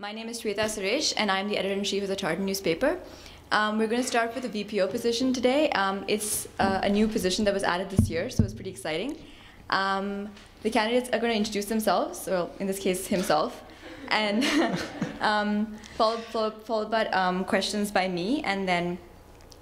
My name is Shweta Suresh, and I'm the editor-in-chief of the Tartan newspaper. We're going to start with the VPO position today. It's a new position that was added this year, so it's pretty exciting. The candidates are going to introduce themselves, or in this case, himself, and followed by questions by me, and then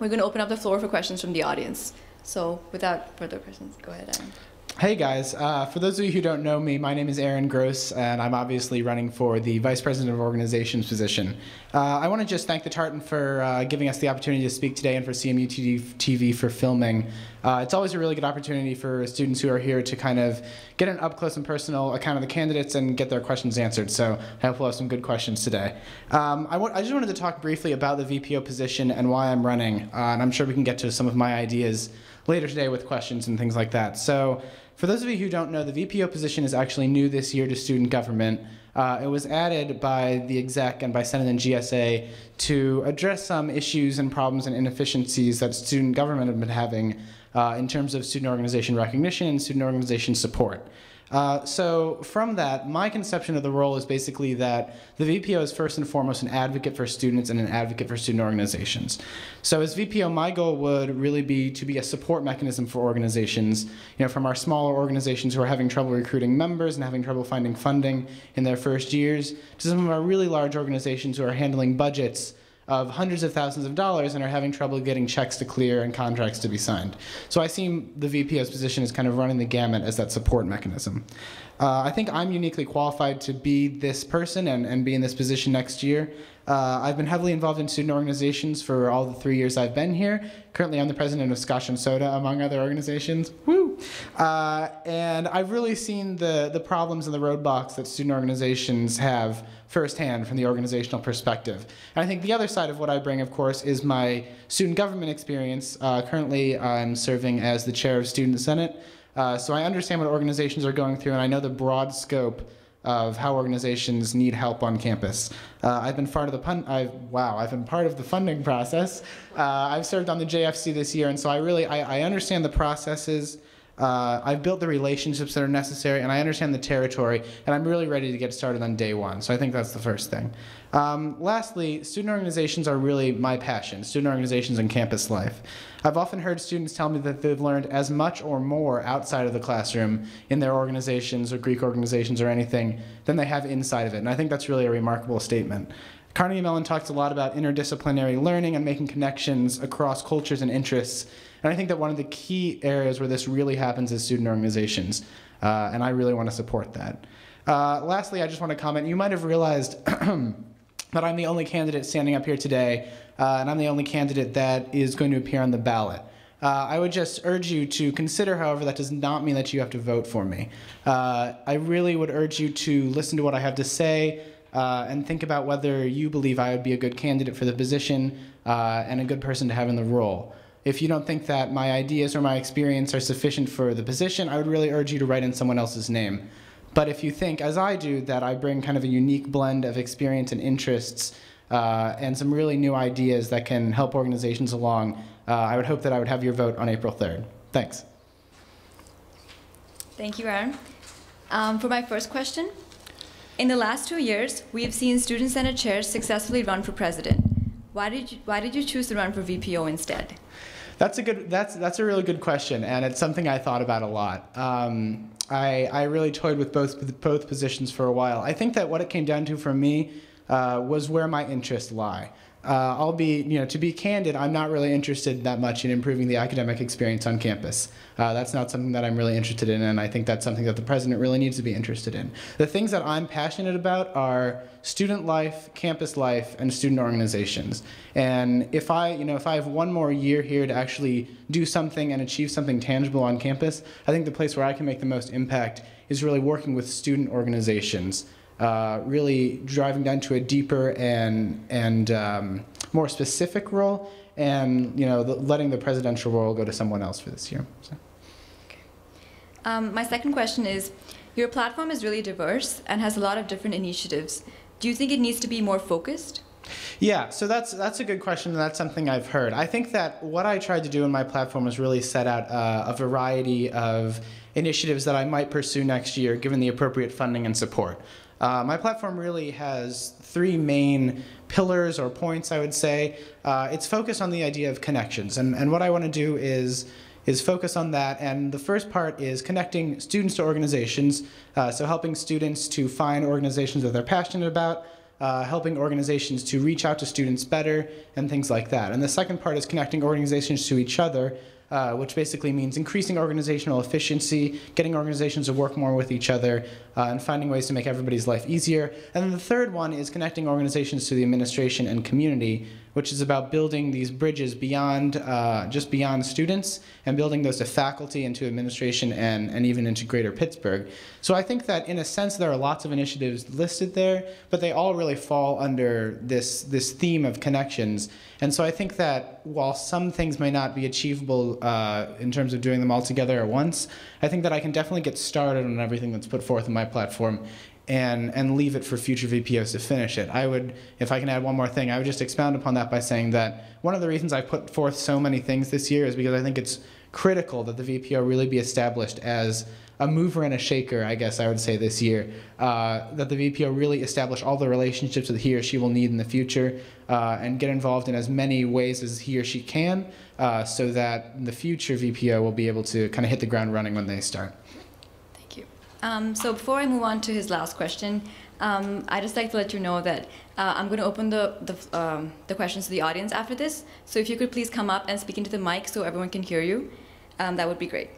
we're going to open up the floor for questions from the audience. So without further questions, go ahead, Aaron. Hey guys, for those of you who don't know me, my name is Aaron Gross, and I'm obviously running for the Vice President of Organizations position. I want to just thank the Tartan for giving us the opportunity to speak today and for cmuTV for filming. It's always a really good opportunity for students who are here to kind of get an up-close and personal account of the candidates and get their questions answered, so I hope we'll have some good questions today. I just wanted to talk briefly about the VPO position and why I'm running, and I'm sure we can get to some of my ideas later today with questions and things like that. So, for those of you who don't know, the VPO position is actually new this year to student government. It was added by the exec and by Senate and GSA to address some issues and problems and inefficiencies that student government have been having in terms of student organization recognition and student organization support. So from that, my conception of the role is basically that the VPO is first and foremost an advocate for students and an advocate for student organizations. So as VPO, my goal would really be to be a support mechanism for organizations, from our smaller organizations who are having trouble recruiting members and having trouble finding funding in their first years, to some of our really large organizations who are handling budgets of hundreds of thousands of dollars and are having trouble getting checks to clear and contracts to be signed. So I see the VPO's position as kind of running the gamut as that support mechanism. I think I'm uniquely qualified to be this person and be in this position next year. I've been heavily involved in student organizations for all the 3 years I've been here. Currently, I'm the president of Scotch and Soda, among other organizations. Woo! And I've really seen the problems and the roadblocks that student organizations have firsthand from the organizational perspective. And I think the other side of what I bring, of course, is my student government experience. Currently, I'm serving as the chair of Student Senate. So I understand what organizations are going through, and I know the broad scope of how organizations need help on campus. I've been part of the funding process. I've served on the JFC this year, and so I understand the processes. I've built the relationships that are necessary, and I understand the territory, and I'm really ready to get started on day one. So I think that's the first thing. Lastly, student organizations are really my passion, student organizations and campus life. I've often heard students tell me that they've learned as much or more outside of the classroom in their organizations or Greek organizations or anything than they have inside of it, and I think that's really a remarkable statement. Carnegie Mellon talks a lot about interdisciplinary learning and making connections across cultures and interests, and I think that one of the key areas where this really happens is student organizations, and I really want to support that. Lastly, I just want to comment, you might have realized that I'm the only candidate standing up here today, and I'm the only candidate that is going to appear on the ballot. I would just urge you to consider, however, that does not mean that you have to vote for me. I really would urge you to listen to what I have to say and think about whether you believe I would be a good candidate for the position and a good person to have in the role. If you don't think that my ideas or my experience are sufficient for the position, I would really urge you to write in someone else's name. But if you think, as I do, that I bring kind of a unique blend of experience and interests and some really new ideas that can help organizations along, I would hope that I would have your vote on April 3rd. Thanks. Thank you, Aaron. For my first question, in the last 2 years, we have seen Student Senate chairs successfully run for president. Why did you choose to run for VPO instead? That's a really good question, and it's something I thought about a lot. I really toyed with both positions for a while. I think that what it came down to for me was where my interests lie. To be candid, I'm not really interested that much in improving the academic experience on campus. That's not something that I'm really interested in, and I think that's something that the president really needs to be interested in. The things that I'm passionate about are student life, campus life, and student organizations. And if I have one more year here to actually do something and achieve something tangible on campus, I think the place where I can make the most impact is really working with student organizations. Really driving down to a deeper and more specific role, and letting the presidential role go to someone else for this year. So. Okay. My second question is, your platform is really diverse and has a lot of different initiatives. Do you think it needs to be more focused? Yeah, so that's a good question, and that's something I've heard. I think that what I tried to do in my platform was really set out a variety of initiatives that I might pursue next year, given the appropriate funding and support. My platform really has three main pillars or points, I would say. It's focused on the idea of connections, and what I want to do is focus on that. And the first part is connecting students to organizations, so helping students to find organizations that they're passionate about, helping organizations to reach out to students better, and things like that. And the second part is connecting organizations to each other, which basically means increasing organizational efficiency, getting organizations to work more with each other, and finding ways to make everybody's life easier. And then the third one is connecting organizations to the administration and community, which is about building these bridges beyond, just beyond students, and building those to faculty and to administration and even into greater Pittsburgh. So I think that in a sense there are lots of initiatives listed there, but they all really fall under this theme of connections. And so I think that while some things may not be achievable in terms of doing them all together at once, I think that I can definitely get started on everything that's put forth in my platform and leave it for future VPOs to finish it. I would, if I can add one more thing, I would just expound upon that by saying that one of the reasons I put forth so many things this year is because I think it's critical that the VPO really be established as a mover and a shaker, I guess I would say this year, that the VPO really establish all the relationships that he or she will need in the future and get involved in as many ways as he or she can so that the future VPO will be able to kind of hit the ground running when they start. Thank you. So before I move on to his last question, I'd just like to let you know that I'm going to open the questions to the audience after this. So if you could please come up and speak into the mic so everyone can hear you, that would be great.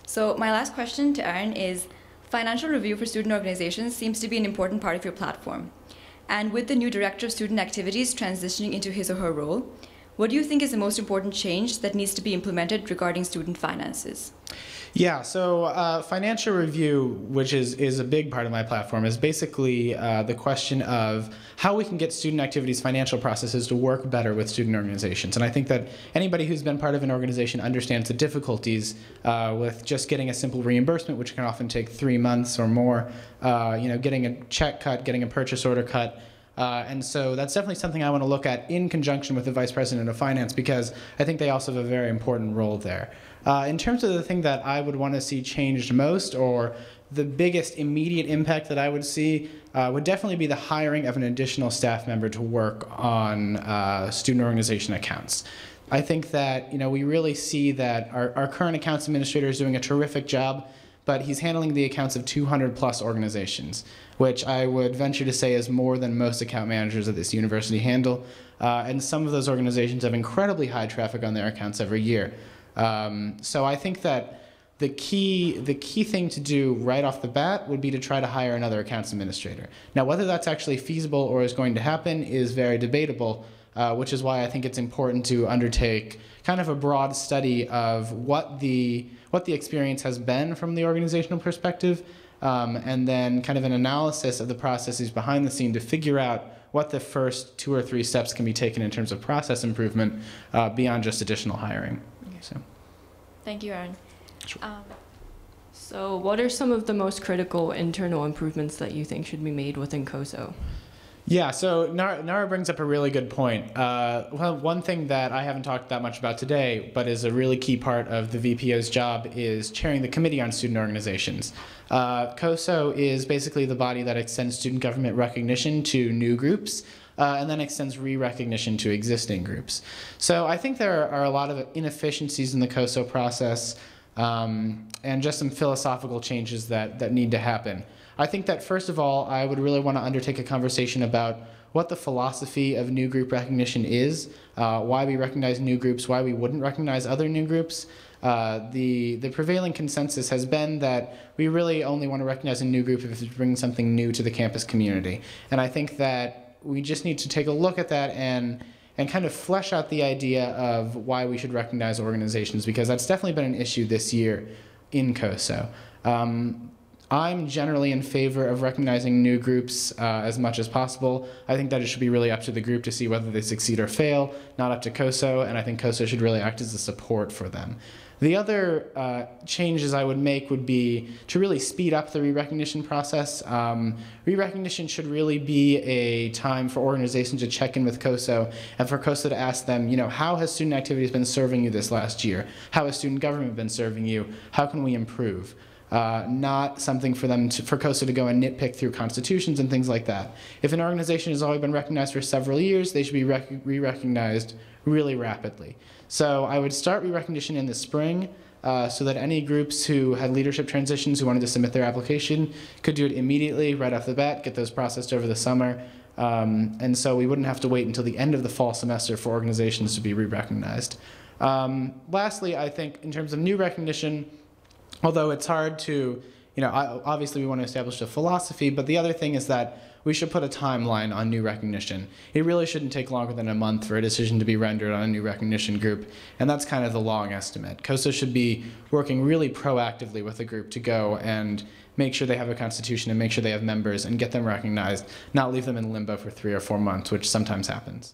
So my last question to Aaron is, financial review for student organizations seems to be an important part of your platform. And with the new Director of Student Activities transitioning into his or her role, what do you think is the most important change that needs to be implemented regarding student finances? Yeah, so financial review, which is a big part of my platform, is basically the question of how we can get student activities financial processes to work better with student organizations. And I think that anybody who's been part of an organization understands the difficulties with just getting a simple reimbursement, which can often take 3 months or more, getting a check cut, getting a purchase order cut. And so that's definitely something I want to look at in conjunction with the Vice President of Finance, because I think they also have a very important role there. In terms of the thing that I would want to see changed most, or the biggest immediate impact that I would see, would definitely be the hiring of an additional staff member to work on student organization accounts. I think that we really see that our current accounts administrator is doing a terrific job, but he's handling the accounts of 200 plus organizations, which I would venture to say is more than most account managers at this university handle. And some of those organizations have incredibly high traffic on their accounts every year. So I think that the key thing to do right off the bat would be to try to hire another accounts administrator. Now, whether that's actually feasible or is going to happen is very debatable, which is why I think it's important to undertake kind of a broad study of what the experience has been from the organizational perspective, and then kind of an analysis of the processes behind the scene to figure out what the first 2 or 3 steps can be taken in terms of process improvement beyond just additional hiring. So. Thank you, Aaron. Sure. So what are some of the most critical internal improvements that you think should be made within COSO? Yeah, so Nara brings up a really good point. Well, one thing that I haven't talked that much about today, but is a really key part of the VPO's job, is chairing the Committee on Student Organizations. COSO is basically the body that extends student government recognition to new groups, and then extends re-recognition to existing groups. So I think there are a lot of inefficiencies in the COSO process, and just some philosophical changes that need to happen. I think that first of all, I would really want to undertake a conversation about what the philosophy of new group recognition is, why we recognize new groups, why we wouldn't recognize other new groups. The prevailing consensus has been that we really only want to recognize a new group if it's bringing something new to the campus community. And I think that we just need to take a look at that and kind of flesh out the idea of why we should recognize organizations, because that's definitely been an issue this year in COSO. I'm generally in favor of recognizing new groups as much as possible. I think that it should be really up to the group to see whether they succeed or fail, not up to COSO, and I think COSO should really act as a support for them. The other changes I would make would be to really speed up the re-recognition process. Re-recognition should really be a time for organizations to check in with COSO, and for COSO to ask them, how has student activities been serving you this last year? How has student government been serving you? How can we improve? not something for them for COSO to go and nitpick through constitutions and things like that. If an organization has already been recognized for several years, they should be re-recognized really rapidly. So I would start re-recognition in the spring, so that any groups who had leadership transitions who wanted to submit their application could do it immediately, right off the bat, get those processed over the summer. And so we wouldn't have to wait until the end of the fall semester for organizations to be re-recognized. Lastly, I think in terms of new recognition, although it's hard to, obviously we want to establish a philosophy, but the other thing is that we should put a timeline on new recognition. It really shouldn't take longer than a month for a decision to be rendered on a new recognition group, and that's kind of the long estimate. COSO should be working really proactively with the group to go and make sure they have a constitution and make sure they have members and get them recognized, not leave them in limbo for 3 or 4 months, which sometimes happens.